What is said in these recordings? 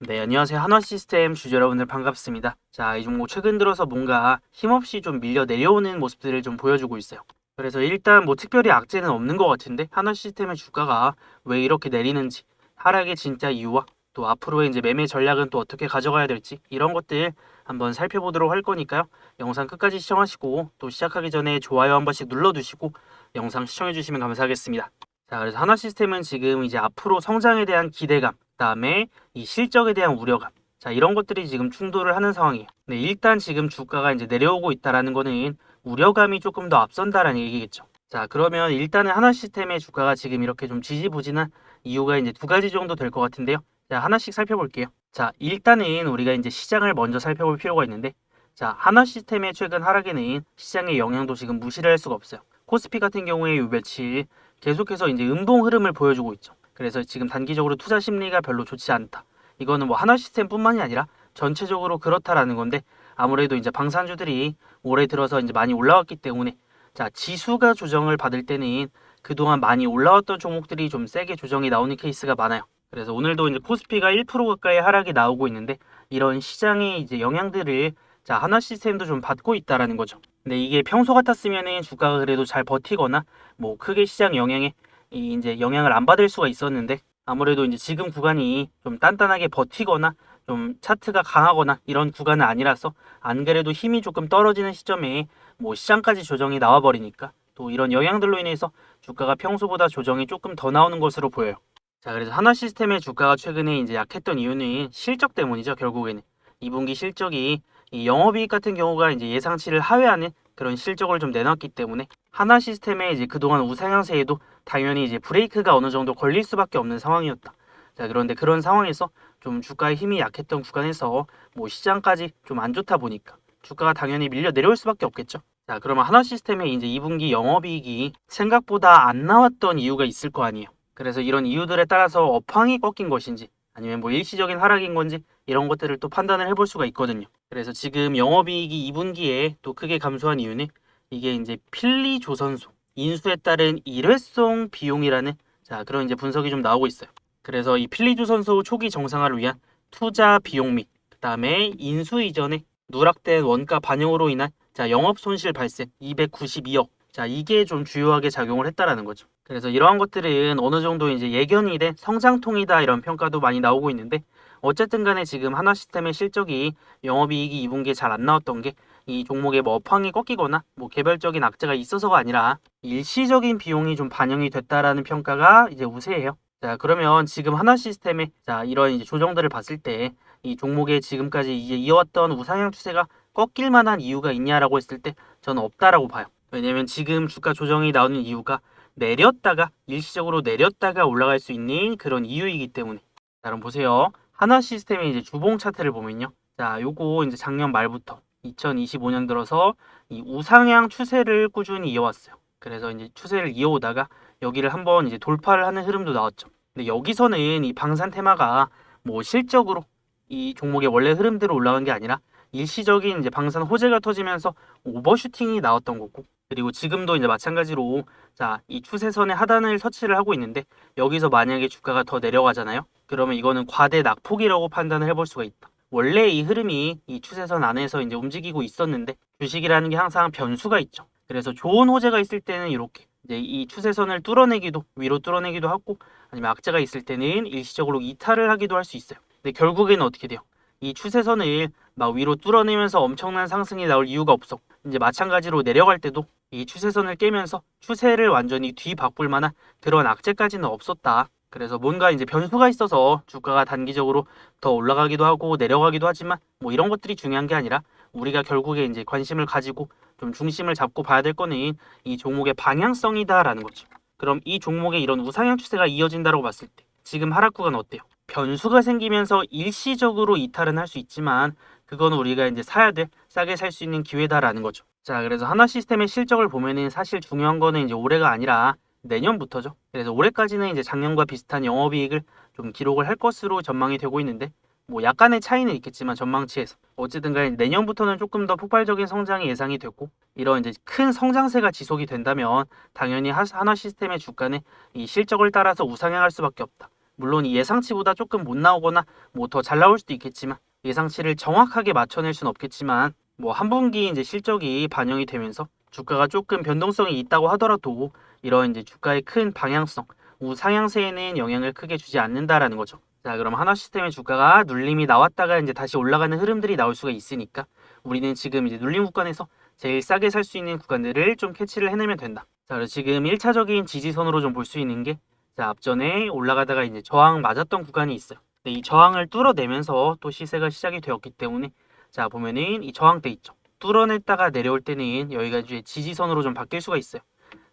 네, 안녕하세요. 한화시스템 주주 여러분들 반갑습니다. 자, 이 종목 최근 들어서 뭔가 힘없이 좀 밀려 내려오는 모습들을 좀 보여주고 있어요. 그래서 일단 뭐 특별히 악재는 없는 것 같은데 한화시스템의 주가가 왜 이렇게 내리는지, 하락의 진짜 이유와 또 앞으로의 이제 매매 전략은 또 어떻게 가져가야 될지 이런 것들 한번 살펴보도록 할 거니까요. 영상 끝까지 시청하시고 또 시작하기 전에 좋아요 한 번씩 눌러두시고 영상 시청해 주시면 감사하겠습니다. 자, 그래서 하나시스템은 지금 이제 앞으로 성장에 대한 기대감, 그다음에 이 실적에 대한 우려감, 자, 이런 것들이 지금 충돌을 하는 상황이에요. 네, 일단 지금 주가가 이제 내려오고 있다라는 거는 우려감이 조금 더 앞선다라는 얘기겠죠. 자, 그러면 일단은 하나시스템의 주가가 지금 이렇게 좀 지지부진한 이유가 이제 두 가지 정도 될 것 같은데요. 자, 하나씩 살펴볼게요. 자, 일단은 우리가 이제 시장을 먼저 살펴볼 필요가 있는데, 자, 하나시스템의 최근 하락에는 시장의 영향도 지금 무시를 할 수가 없어요. 코스피 같은 경우에 요 며칠 계속해서 이제 음봉 흐름을 보여주고 있죠. 그래서 지금 단기적으로 투자 심리가 별로 좋지 않다. 이거는 뭐 하나시스템뿐만이 아니라 전체적으로 그렇다라는 건데, 아무래도 이제 방산주들이 올해 들어서 이제 많이 올라왔기 때문에, 자, 지수가 조정을 받을 때는 그동안 많이 올라왔던 종목들이 좀 세게 조정이 나오는 케이스가 많아요. 그래서 오늘도 이제 코스피가 1% 가까이 하락이 나오고 있는데, 이런 시장의 이제 영향들을, 자, 하나시스템도 좀 받고 있다라는 거죠. 근데 이게 평소 같았으면은 주가가 그래도 잘 버티거나 뭐 크게 시장 영향에 이제 영향을 안 받을 수가 있었는데, 아무래도 이제 지금 구간이 좀 단단하게 버티거나 좀 차트가 강하거나 이런 구간은 아니라서, 안 그래도 힘이 조금 떨어지는 시점에 뭐 시장까지 조정이 나와 버리니까 또 이런 영향들로 인해서 주가가 평소보다 조정이 조금 더 나오는 것으로 보여요. 자, 그래서 하나시스템의 주가가 최근에 이제 약했던 이유는 실적 때문이죠. 결국에는 2분기 실적이 이 영업이익 같은 경우가 이제 예상치를 하회하는 그런 실적을 좀 내놨기 때문에 하나 시스템의 이제 그동안 우상향세에도 당연히 이제 브레이크가 어느 정도 걸릴 수밖에 없는 상황이었다. 자, 그런데 그런 상황에서 좀 주가의 힘이 약했던 구간에서 뭐 시장까지 좀 안 좋다 보니까 주가가 당연히 밀려 내려올 수밖에 없겠죠. 자, 그러면 하나 시스템의 이제 2분기 영업이익이 생각보다 안 나왔던 이유가 있을 거 아니에요. 그래서 이런 이유들에 따라서 업황이 꺾인 것인지 아니면 뭐 일시적인 하락인 건지 이런 것들을 또 판단을 해볼 수가 있거든요. 그래서 지금 영업이익이 2분기에 또 크게 감소한 이유는 이게 이제 필리조선소 인수에 따른 일회성 비용이라는, 자, 그런 이제 분석이 좀 나오고 있어요. 그래서 이 필리조선소 초기 정상화를 위한 투자 비용 및 그다음에 인수 이전에 누락된 원가 반영으로 인한, 자, 영업 손실 발생 292억. 자, 이게 좀 주요하게 작용을 했다라는 거죠. 그래서 이러한 것들은 어느 정도 이제 예견이 된 성장통이다 이런 평가도 많이 나오고 있는데, 어쨌든 간에 지금 하나시스템의 실적이 영업이익이 2분기에 잘 안 나왔던 게 이 종목의 뭐 업황이 꺾이거나 뭐 개별적인 악재가 있어서가 아니라 일시적인 비용이 좀 반영이 됐다라는 평가가 이제 우세해요. 자, 그러면 지금 하나시스템의, 자, 이런 이제 조정들을 봤을 때 이 종목의 지금까지 이제 이어왔던 우상향 추세가 꺾일 만한 이유가 있냐라고 했을 때 저는 없다라고 봐요. 왜냐면 지금 주가 조정이 나오는 이유가 내렸다가 일시적으로 내렸다가 올라갈 수 있는 그런 이유이기 때문에. 자, 그럼 보세요. 하나 시스템의 이제 주봉 차트를 보면요. 자, 요거 이제 작년 말부터 2025년 들어서 이 우상향 추세를 꾸준히 이어왔어요. 그래서 이제 추세를 이어오다가 여기를 한번 이제 돌파를 하는 흐름도 나왔죠. 근데 여기서는 이 방산 테마가 뭐 실적으로 이 종목의 원래 흐름대로 올라간 게 아니라 일시적인 이제 방산 호재가 터지면서 오버슈팅이 나왔던 거고, 그리고 지금도 이제 마찬가지로, 자, 이 추세선의 하단을 터치를 하고 있는데 여기서 만약에 주가가 더 내려가잖아요. 그러면 이거는 과대 낙폭이라고 판단을 해볼 수가 있다. 원래 이 흐름이 이 추세선 안에서 이제 움직이고 있었는데 주식이라는 게 항상 변수가 있죠. 그래서 좋은 호재가 있을 때는 이렇게 이제 이 추세선을 뚫어내기도, 위로 뚫어내기도 하고, 아니면 악재가 있을 때는 일시적으로 이탈을 하기도 할 수 있어요. 근데 결국에는 어떻게 돼요? 이 추세선을 막 위로 뚫어내면서 엄청난 상승이 나올 이유가 없어. 이제 마찬가지로 내려갈 때도 이 추세선을 깨면서 추세를 완전히 뒤바꿀 만한 그런 악재까지는 없었다. 그래서 뭔가 이제 변수가 있어서 주가가 단기적으로 더 올라가기도 하고 내려가기도 하지만, 뭐 이런 것들이 중요한 게 아니라 우리가 결국에 이제 관심을 가지고 좀 중심을 잡고 봐야 될 거는 이 종목의 방향성이다라는 거죠. 그럼 이 종목의 이런 우상향 추세가 이어진다고 봤을 때 지금 하락 구간 어때요? 변수가 생기면서 일시적으로 이탈은 할 수 있지만 그건 우리가 이제 사야 돼, 싸게 살 수 있는 기회다라는 거죠. 자, 그래서 하나 시스템의 실적을 보면은 사실 중요한 거는 이제 올해가 아니라 내년부터죠. 그래서 올해까지는 이제 작년과 비슷한 영업이익을 좀 기록을 할 것으로 전망이 되고 있는데, 뭐 약간의 차이는 있겠지만 전망치에서 어쨌든 간에 내년부터는 조금 더 폭발적인 성장이 예상이 됐고, 이런 이제 큰 성장세가 지속이 된다면 당연히 하나 시스템의 주가는 이 실적을 따라서 우상향할 수밖에 없다. 물론 이 예상치보다 조금 못 나오거나 뭐 더 잘 나올 수도 있겠지만 예상치를 정확하게 맞춰낼 수는 없겠지만 뭐 한 분기 이제 실적이 반영이 되면서 주가가 조금 변동성이 있다고 하더라도 이런 이제 주가의 큰 방향성, 우상향세에는 영향을 크게 주지 않는다라는 거죠. 자, 그럼 하나시스템의 주가가 눌림이 나왔다가 이제 다시 올라가는 흐름들이 나올 수가 있으니까 우리는 지금 이제 눌림 구간에서 제일 싸게 살 수 있는 구간들을 좀 캐치를 해내면 된다. 자, 그래서 지금 1차적인 지지선으로 좀 볼 수 있는 게 자, 앞전에 올라가다가 이제 저항 맞았던 구간이 있어요. 근데 이 저항을 뚫어내면서 또 시세가 시작이 되었기 때문에 자, 보면은 이 저항대 있죠. 뚫어냈다가 내려올 때는 여기가 이제 지지선으로 좀 바뀔 수가 있어요.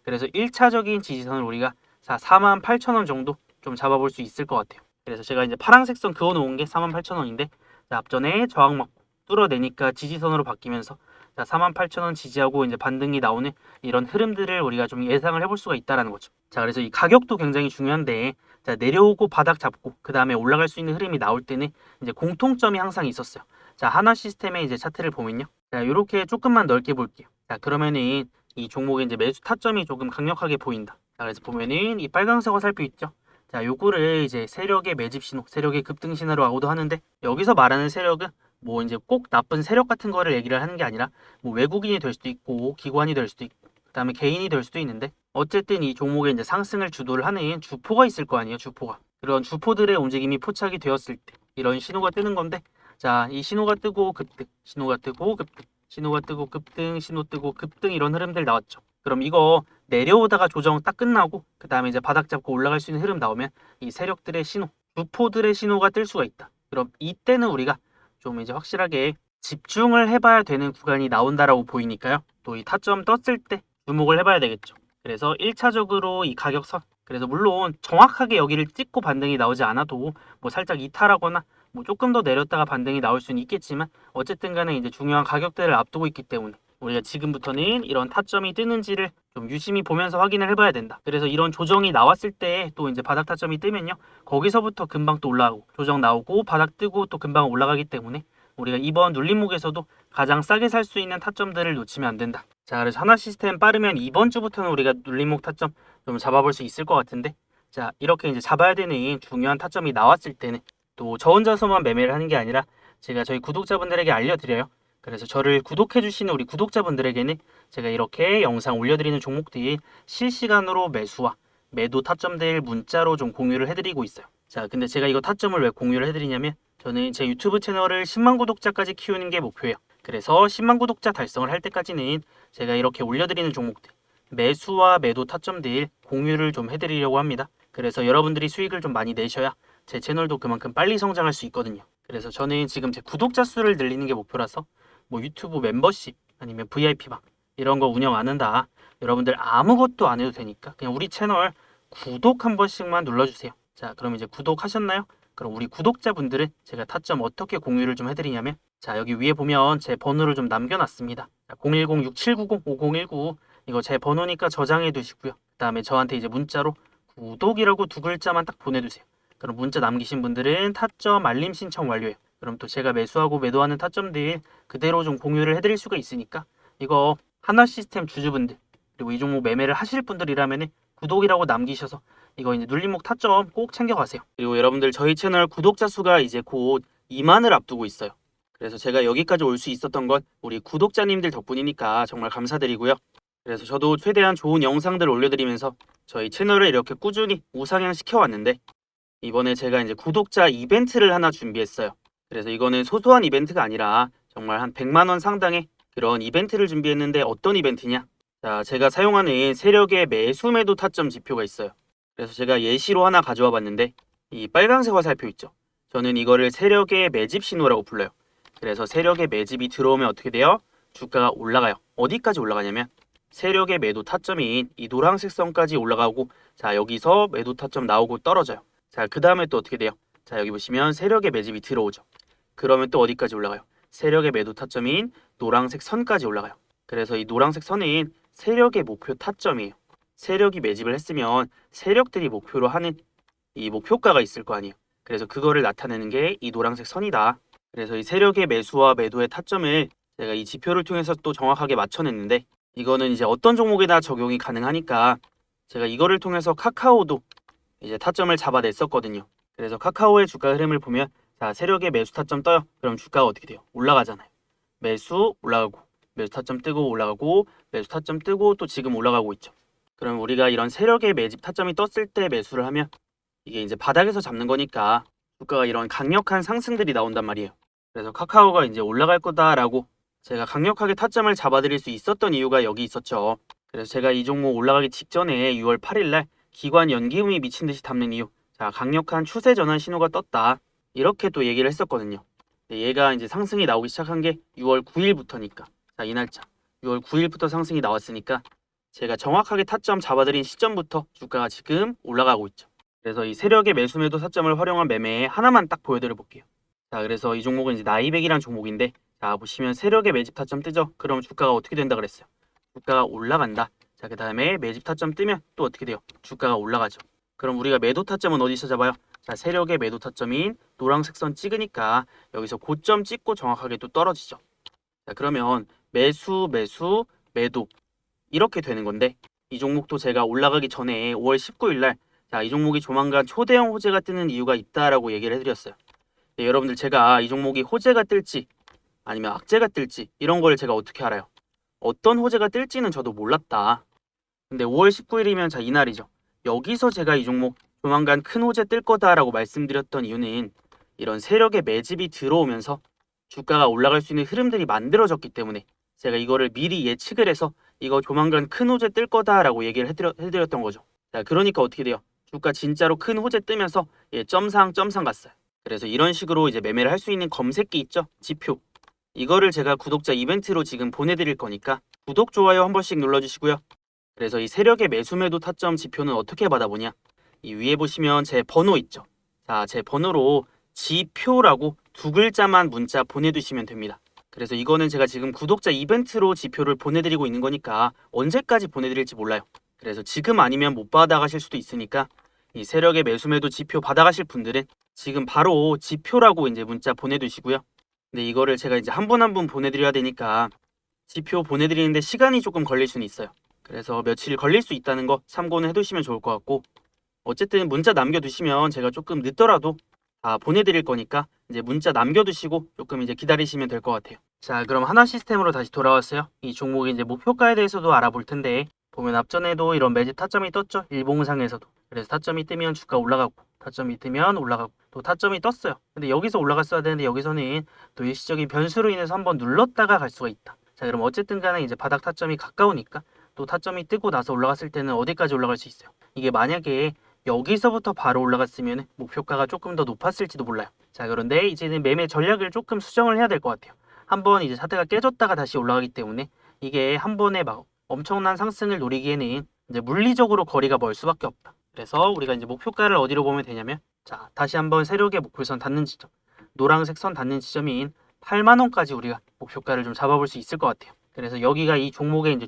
그래서 1차적인 지지선을 우리가 자, 48,000원 정도 좀 잡아볼 수 있을 것 같아요. 그래서 제가 이제 파란색 선 그어놓은 게 48,000원인데 앞전에 저항 맞고 뚫어내니까 지지선으로 바뀌면서 자, 48,000원 지지하고 이제 반등이 나오는 이런 흐름들을 우리가 좀 예상을 해볼 수가 있다라는 거죠. 자, 그래서 이 가격도 굉장히 중요한데 자, 내려오고 바닥 잡고 그 다음에 올라갈 수 있는 흐름이 나올 때는 이제 공통점이 항상 있었어요. 자, 하나 시스템의 이제 차트를 보면요. 자, 이렇게 조금만 넓게 볼게요. 자, 그러면은 이 종목의 이제 매수 타점이 조금 강력하게 보인다. 자, 그래서 보면은 이 빨간색 화살표 있죠. 자, 요거를 이제 세력의 매집 신호, 세력의 급등 신호라고도 하는데 여기서 말하는 세력은 뭐 이제 꼭 나쁜 세력 같은 거를 얘기를 하는 게 아니라 뭐 외국인이 될 수도 있고 기관이 될 수도 있고 그다음에 개인이 될 수도 있는데 어쨌든 이 종목의 이제 상승을 주도를 하는 주포가 있을 거 아니에요, 주포가. 그런 주포들의 움직임이 포착이 되었을 때 이런 신호가 뜨는 건데 자, 이 신호가 뜨고 급등, 신호가 뜨고 급등, 신호가 뜨고 급등, 신호 뜨고 급등 이런 흐름들 나왔죠. 그럼 이거 내려오다가 조정 딱 끝나고 그 다음에 이제 바닥 잡고 올라갈 수 있는 흐름 나오면 이 세력들의 신호, 주포들의 신호가 뜰 수가 있다. 그럼 이때는 우리가 좀 이제 확실하게 집중을 해봐야 되는 구간이 나온다라고 보이니까요. 또 이 타점 떴을 때 주목을 해봐야 되겠죠. 그래서 1차적으로 이 가격선, 그래서 물론 정확하게 여기를 찍고 반등이 나오지 않아도 뭐 살짝 이탈하거나 뭐 조금 더 내렸다가 반등이 나올 수는 있겠지만 어쨌든 간에 이제 중요한 가격대를 앞두고 있기 때문에 우리가 지금부터는 이런 타점이 뜨는지를 좀 유심히 보면서 확인을 해봐야 된다. 그래서 이런 조정이 나왔을 때 또 이제 바닥 타점이 뜨면요. 거기서부터 금방 또 올라가고 조정 나오고 바닥 뜨고 또 금방 올라가기 때문에 우리가 이번 눌림목에서도 가장 싸게 살 수 있는 타점들을 놓치면 안 된다. 자, 그래서 하나 시스템 빠르면 이번 주부터는 우리가 눌림목 타점 좀 잡아볼 수 있을 것 같은데 자, 이렇게 이제 잡아야 되는 중요한 타점이 나왔을 때는 또 저 혼자서만 매매를 하는 게 아니라 제가 저희 구독자분들에게 알려드려요. 그래서 저를 구독해주시는 우리 구독자분들에게는 제가 이렇게 영상 올려드리는 종목들이 실시간으로 매수와 매도 타점들 문자로 좀 공유를 해드리고 있어요. 자, 근데 제가 이거 타점을 왜 공유를 해드리냐면 저는 제 유튜브 채널을 10만 구독자까지 키우는 게 목표예요. 그래서 10만 구독자 달성을 할 때까지는 제가 이렇게 올려드리는 종목들 매수와 매도 타점들 공유를 좀 해드리려고 합니다. 그래서 여러분들이 수익을 좀 많이 내셔야 제 채널도 그만큼 빨리 성장할 수 있거든요. 그래서 저는 지금 제 구독자 수를 늘리는 게 목표라서 뭐 유튜브 멤버십 아니면 VIP방 이런 거 운영 안 한다. 여러분들 아무것도 안 해도 되니까 그냥 우리 채널 구독 한 번씩만 눌러주세요. 자, 그럼 이제 구독하셨나요? 그럼 우리 구독자분들은 제가 타점 어떻게 공유를 좀 해드리냐면 자, 여기 위에 보면 제 번호를 좀 남겨놨습니다. 010-6790-5019 이거 제 번호니까 저장해 두시고요. 그 다음에 저한테 이제 문자로 구독이라고 두 글자만 딱 보내주세요. 그럼 문자 남기신 분들은 타점 알림 신청 완료해요. 그럼 또 제가 매수하고 매도하는 타점들 그대로 좀 공유를 해드릴 수가 있으니까 이거 하나 시스템 주주분들 그리고 이 종목 매매를 하실 분들이라면 구독이라고 남기셔서 이거 이제 눌림목 타점 꼭 챙겨가세요. 그리고 여러분들 저희 채널 구독자 수가 이제 곧 2만을 앞두고 있어요. 그래서 제가 여기까지 올 수 있었던 건 우리 구독자님들 덕분이니까 정말 감사드리고요. 그래서 저도 최대한 좋은 영상들 올려드리면서 저희 채널을 이렇게 꾸준히 우상향 시켜왔는데 이번에 제가 이제 구독자 이벤트를 하나 준비했어요. 그래서 이거는 소소한 이벤트가 아니라 정말 한 100만 원 상당의 그런 이벤트를 준비했는데 어떤 이벤트냐? 자, 제가 사용하는 세력의 매수 매도 타점 지표가 있어요. 그래서 제가 예시로 하나 가져와 봤는데 이 빨간색 화살표 있죠? 저는 이거를 세력의 매집 신호라고 불러요. 그래서 세력의 매집이 들어오면 어떻게 돼요? 주가가 올라가요. 어디까지 올라가냐면 세력의 매도 타점인 이 노란색 선까지 올라가고 자, 여기서 매도 타점 나오고 떨어져요. 자, 그 다음에 또 어떻게 돼요? 자, 여기 보시면 세력의 매집이 들어오죠. 그러면 또 어디까지 올라가요? 세력의 매도 타점인 노란색 선까지 올라가요. 그래서 이 노란색 선은 세력의 목표 타점이에요. 세력이 매집을 했으면 세력들이 목표로 하는 이 목표가가 있을 거 아니에요. 그래서 그거를 나타내는 게 이 노란색 선이다. 그래서 이 세력의 매수와 매도의 타점을 제가 이 지표를 통해서 또 정확하게 맞춰냈는데 이거는 이제 어떤 종목에나 적용이 가능하니까 제가 이거를 통해서 카카오도 이제 타점을 잡아냈었거든요. 그래서 카카오의 주가 흐름을 보면 자, 세력의 매수 타점 떠요. 그럼 주가가 어떻게 돼요? 올라가잖아요. 매수 올라가고 매수 타점 뜨고 올라가고 매수 타점 뜨고 또 지금 올라가고 있죠. 그럼 우리가 이런 세력의 매집 타점이 떴을 때 매수를 하면 이게 이제 바닥에서 잡는 거니까 주가가 이런 강력한 상승들이 나온단 말이에요. 그래서 카카오가 이제 올라갈 거다라고 제가 강력하게 타점을 잡아드릴 수 있었던 이유가 여기 있었죠. 그래서 제가 이 종목 올라가기 직전에 6월 8일 날 기관 연기음이 미친 듯이 담는 이유. 자, 강력한 추세 전환 신호가 떴다. 이렇게 또 얘기를 했었거든요. 얘가 이제 상승이 나오기 시작한 게 6월 9일부터니까. 자, 이 날짜. 6월 9일부터 상승이 나왔으니까 제가 정확하게 타점 잡아드린 시점부터 주가가 지금 올라가고 있죠. 그래서 이 세력의 매수 매도 타점을 활용한 매매 하나만 딱 보여드려 볼게요. 자, 그래서 이 종목은 이제 나이백이란 종목인데, 자, 보시면 세력의 매집 타점 뜨죠? 그럼 주가가 어떻게 된다 그랬어요? 주가가 올라간다. 자, 그 다음에 매집 타점 뜨면 또 어떻게 돼요? 주가가 올라가죠. 그럼 우리가 매도 타점은 어디서 잡아요? 자, 세력의 매도 타점인 노란색 선 찍으니까 여기서 고점 찍고 정확하게 또 떨어지죠. 자, 그러면 매수, 매수, 매도 이렇게 되는 건데, 이 종목도 제가 올라가기 전에 5월 19일 날 자, 이 종목이 조만간 초대형 호재가 뜨는 이유가 있다라고 얘기를 해드렸어요. 네, 여러분들 제가 이 종목이 호재가 뜰지 아니면 악재가 뜰지 이런 걸 제가 어떻게 알아요? 어떤 호재가 뜰지는 저도 몰랐다. 근데 5월 19일이면 자, 이날이죠. 여기서 제가 이 종목 조만간 큰 호재 뜰 거다라고 말씀드렸던 이유는 이런 세력의 매집이 들어오면서 주가가 올라갈 수 있는 흐름들이 만들어졌기 때문에 제가 이거를 미리 예측을 해서 이거 조만간 큰 호재 뜰 거다라고 얘기를 해드렸던 거죠. 자, 그러니까 어떻게 돼요? 주가 진짜로 큰 호재 뜨면서 점상 갔어요. 그래서 이런 식으로 이제 매매를 할 수 있는 검색기 있죠? 지표. 이거를 제가 구독자 이벤트로 지금 보내드릴 거니까 구독, 좋아요 한 번씩 눌러주시고요. 그래서 이 세력의 매수 매도 타점 지표는 어떻게 받아보냐? 이 위에 보시면 제 번호 있죠? 자, 제 번호로 지표라고 두 글자만 문자 보내두시면 됩니다. 그래서 이거는 제가 지금 구독자 이벤트로 지표를 보내드리고 있는 거니까 언제까지 보내드릴지 몰라요. 그래서 지금 아니면 못 받아가실 수도 있으니까 이 세력의 매수 매도 지표 받아가실 분들은 지금 바로 지표라고 이제 문자 보내두시고요. 근데 이거를 제가 이제 한 분 한 분 보내드려야 되니까 지표 보내드리는데 시간이 조금 걸릴 수는 있어요. 그래서 며칠 걸릴 수 있다는 거 참고는 해두시면 좋을 것 같고, 어쨌든 문자 남겨두시면 제가 조금 늦더라도 다 보내드릴 거니까 이제 문자 남겨두시고 조금 이제 기다리시면 될 것 같아요. 자, 그럼 하나 시스템으로 다시 돌아왔어요. 이 종목의 이제 목표가에 대해서도 알아볼 텐데, 보면 앞전에도 이런 매집 타점이 떴죠. 일봉상에서도. 그래서 타점이 뜨면 주가 올라가고 타점이 뜨면 올라가고 또 타점이 떴어요. 근데 여기서 올라갔어야 되는데 여기서는 또 일시적인 변수로 인해서 한번 눌렀다가 갈 수가 있다. 자, 그럼 어쨌든 간에 이제 바닥 타점이 가까우니까 또 타점이 뜨고 나서 올라갔을 때는 어디까지 올라갈 수 있어요? 이게 만약에 여기서부터 바로 올라갔으면 목표가가 조금 더 높았을지도 몰라요. 자, 그런데 이제는 매매 전략을 조금 수정을 해야 될 것 같아요. 한번 이제 차트가 깨졌다가 다시 올라가기 때문에 이게 한 번에 막 엄청난 상승을 노리기에는 이제 물리적으로 거리가 멀 수밖에 없다. 그래서 우리가 이제 목표가를 어디로 보면 되냐면, 자, 다시 한번 세력의 목표선 닿는 지점, 노란색 선 닿는 지점인 8만 원까지 우리가 목표가를 좀 잡아볼 수 있을 것 같아요. 그래서 여기가 이 종목의 이제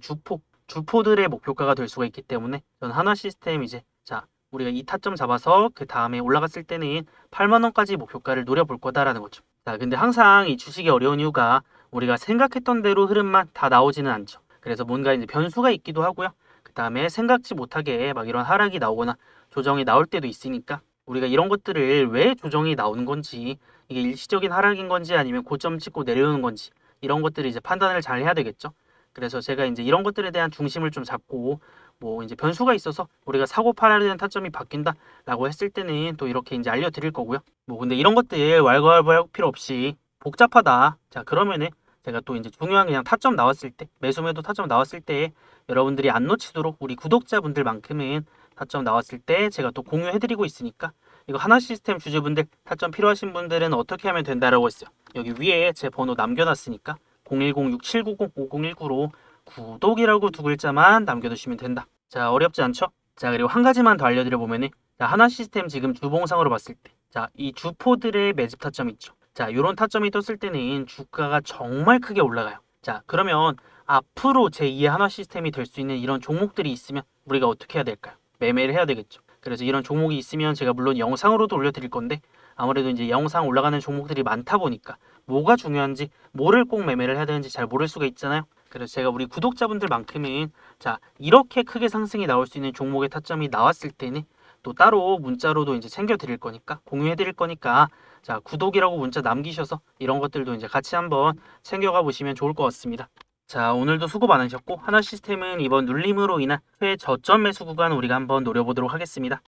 주포들의 목표가가 될 수가 있기 때문에 저는 하나 시스템 이제 자, 우리가 이 타점 잡아서 그 다음에 올라갔을 때는 8만 원까지 목표가를 노려볼 거다라는 거죠. 자, 근데 항상 이 주식이 어려운 이유가 우리가 생각했던 대로 흐름만 다 나오지는 않죠. 그래서 뭔가 이제 변수가 있기도 하고요. 그 다음에 생각지 못하게 막 이런 하락이 나오거나 조정이 나올 때도 있으니까 우리가 이런 것들을 왜 조정이 나오는 건지, 이게 일시적인 하락인 건지 아니면 고점 찍고 내려오는 건지 이런 것들을 이제 판단을 잘 해야 되겠죠. 그래서 제가 이제 이런 것들에 대한 중심을 좀 잡고 뭐 이제 변수가 있어서 우리가 사고 팔아야 되는 타점이 바뀐다라고 했을 때는 또 이렇게 이제 알려드릴 거고요. 뭐 근데 이런 것들 왈가왈부할 필요 없이 복잡하다. 자, 그러면은 제가 또 이제 중요한 그냥 타점 나왔을 때, 매수 매도 타점 나왔을 때 여러분들이 안 놓치도록 우리 구독자분들만큼은 타점 나왔을 때 제가 또 공유해드리고 있으니까 이거 하나 시스템 주주분들 타점 필요하신 분들은 어떻게 하면 된다라고 했어요. 여기 위에 제 번호 남겨놨으니까 010-6790-5019로 구독이라고 두 글자만 남겨두시면 된다. 자, 어렵지 않죠? 자, 그리고 한 가지만 더 알려드려 보면은, 자, 하나 시스템 지금 주봉상으로 봤을 때, 자, 이 주포들의 매집 타점 있죠. 자, 요런 타점이 떴을 때는 주가가 정말 크게 올라가요. 자, 그러면 앞으로 제2의 하나 시스템이 될 수 있는 이런 종목들이 있으면 우리가 어떻게 해야 될까요? 매매를 해야 되겠죠. 그래서 이런 종목이 있으면 제가 물론 영상으로도 올려드릴 건데, 아무래도 이제 영상 올라가는 종목들이 많다 보니까 뭐가 중요한지, 뭐를 꼭 매매를 해야 되는지 잘 모를 수가 있잖아요. 그래서 제가 우리 구독자분들만큼은 자, 이렇게 크게 상승이 나올 수 있는 종목의 타점이 나왔을 때는 또 따로 문자로도 이제 챙겨 드릴 거니까 공유해 드릴 거니까 자, 구독이라고 문자 남기셔서 이런 것들도 이제 같이 한번 챙겨가 보시면 좋을 것 같습니다. 자, 오늘도 수고 많으셨고 하나시스템은 이번 눌림으로 인한 최저점 매수 구간 우리가 한번 노려보도록 하겠습니다.